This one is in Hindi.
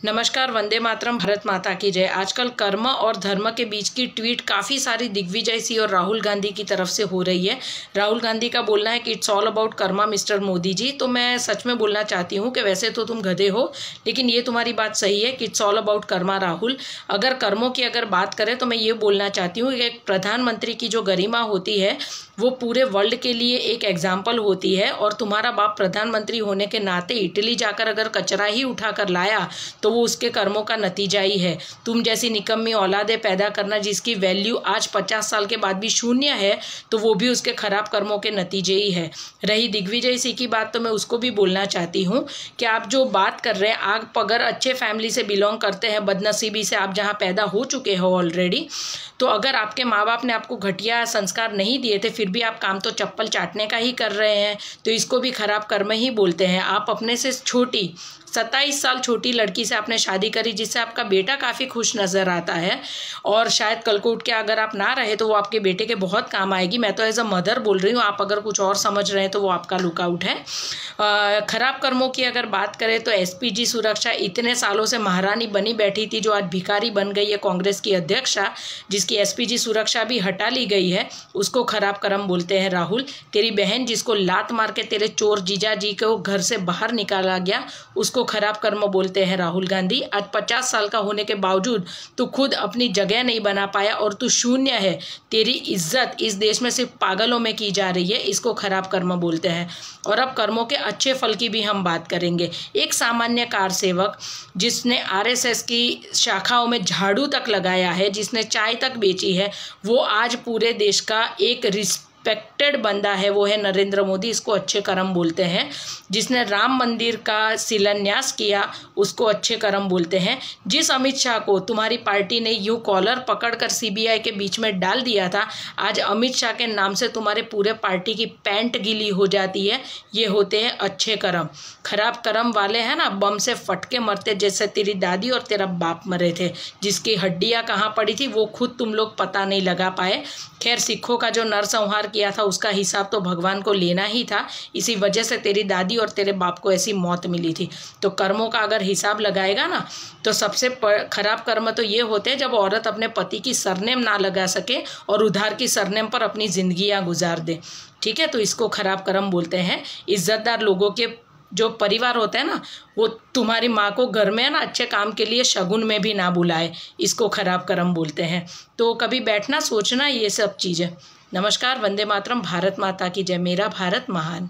नमस्कार, वंदे मातरम, भारत माता की जय। आजकल कर्म और धर्म के बीच की ट्वीट काफ़ी सारी दिग्विजय सिंह और राहुल गांधी की तरफ से हो रही है। राहुल गांधी का बोलना है कि it's all about karma mister Modi ji. तो मैं सच में बोलना चाहती हूँ कि वैसे तो तुम गधे हो, लेकिन ये तुम्हारी बात सही है कि it's all about Karma Rahul. अगर कर्मों की अगर बात करें तो मैं ये बोलना चाहती हूँ कि एक प्रधानमंत्री की जो गरिमा होती है वो पूरे वर्ल्ड के लिए एक एग्जाम्पल होती है। और तुम्हारा बाप प्रधानमंत्री होने के नाते इटली जाकर अगर कचरा ही उठा कर लाया तो वो उसके कर्मों का नतीजा ही है। तुम जैसी निकम्मी औलादे पैदा करना जिसकी वैल्यू आज 50 साल के बाद भी शून्य है, तो वो भी उसके खराब कर्मों के नतीजे ही है। रही दिग्विजय सिंह की बात, तो मैं उसको भी बोलना चाहती हूँ कि आप जो बात कर रहे हैं, आप अगर अच्छे फैमिली से बिलोंग करते हैं, बदनसीबी से आप जहाँ पैदा हो चुके हो ऑलरेडी, तो अगर आपके माँ बाप ने आपको घटिया संस्कार नहीं दिए थे, फिर भी आप काम तो चप्पल चाटने का ही कर रहे हैं, तो इसको भी खराब कर्म ही बोलते हैं। आप अपने से छोटी 27 साल छोटी लड़की से आपने शादी करी, जिससे आपका बेटा काफ़ी खुश नज़र आता है, और शायद कल को उठ के अगर आप ना रहे तो वो आपके बेटे के बहुत काम आएगी। मैं तो एज अ मदर बोल रही हूँ, आप अगर कुछ और समझ रहे हैं तो वो आपका लुकआउट है। खराब कर्मों की अगर बात करें तो एसपीजी सुरक्षा इतने सालों से महारानी बनी बैठी थी, जो आज भिखारी बन गई है कांग्रेस की अध्यक्षा, जिसकी एसपीजी सुरक्षा भी हटा ली गई है, उसको खराब कर्म बोलते हैं राहुल। तेरी बहन जिसको लात मार के तेरे चोर जीजा जी को घर से बाहर निकाला गया, उसको खराब कर्म बोलते हैं राहुल गांधी। आज 50 साल का होने के बावजूद तू खुद अपनी जगह नहीं बना पाया और तू शून्य है। तेरी इज्जत इस देश में सिर्फ पागलों में की जा रही है, इसको खराब कर्म बोलते हैं। और अब कर्मों के अच्छे फल की भी हम बात करेंगे। एक सामान्य कार सेवक जिसने आरएसएस की शाखाओं में झाड़ू तक लगाया है, जिसने चाय तक बेची है, वो आज पूरे देश का एक रिस्पेक्टेड बंदा है, वो है नरेंद्र मोदी। इसको अच्छे कर्म बोलते हैं। जिसने राम मंदिर का शिलान्यास किया, उसको अच्छे कर्म बोलते हैं। जिस अमित शाह को तुम्हारी पार्टी ने यूं कॉलर पकड़कर सीबीआई के बीच में डाल दिया था, आज अमित शाह के नाम से तुम्हारे पूरे पार्टी की पैंट गीली हो जाती है। ये होते हैं अच्छे कर्म। खराब कर्म वाले हैं ना, बम से फटके मरते, जैसे तेरी दादी और तेरा बाप मरे थे, जिसकी हड्डियां कहाँ पड़ी थी वो खुद तुम लोग पता नहीं लगा पाए। खैर, सिखों का जो नरसंहार किया था उसका हिसाब तो भगवान को लेना ही था, इसी वजह से तेरी दादी और तेरे बाप को ऐसी मौत मिली थी। तो कर्मों का अगर हिसाब लगाएगा ना, तो सबसे खराब कर्म तो ये होते हैं जब औरत अपने पति की सरनेम ना लगा सके और उधार की सरनेम पर अपनी जिंदगियां गुजार दे। ठीक है, तो इसको खराब कर्म बोलते हैं। इज्जतदार लोगों के जो परिवार होते हैं ना, वो तुम्हारी माँ को घर में ना अच्छे काम के लिए शगुन में भी ना बुलाए, इसको खराब कर्म बोलते हैं। तो कभी बैठना सोचना ये सब चीज़ें। नमस्कार, वंदे मातरम, भारत माता की जय। मेरा भारत महान।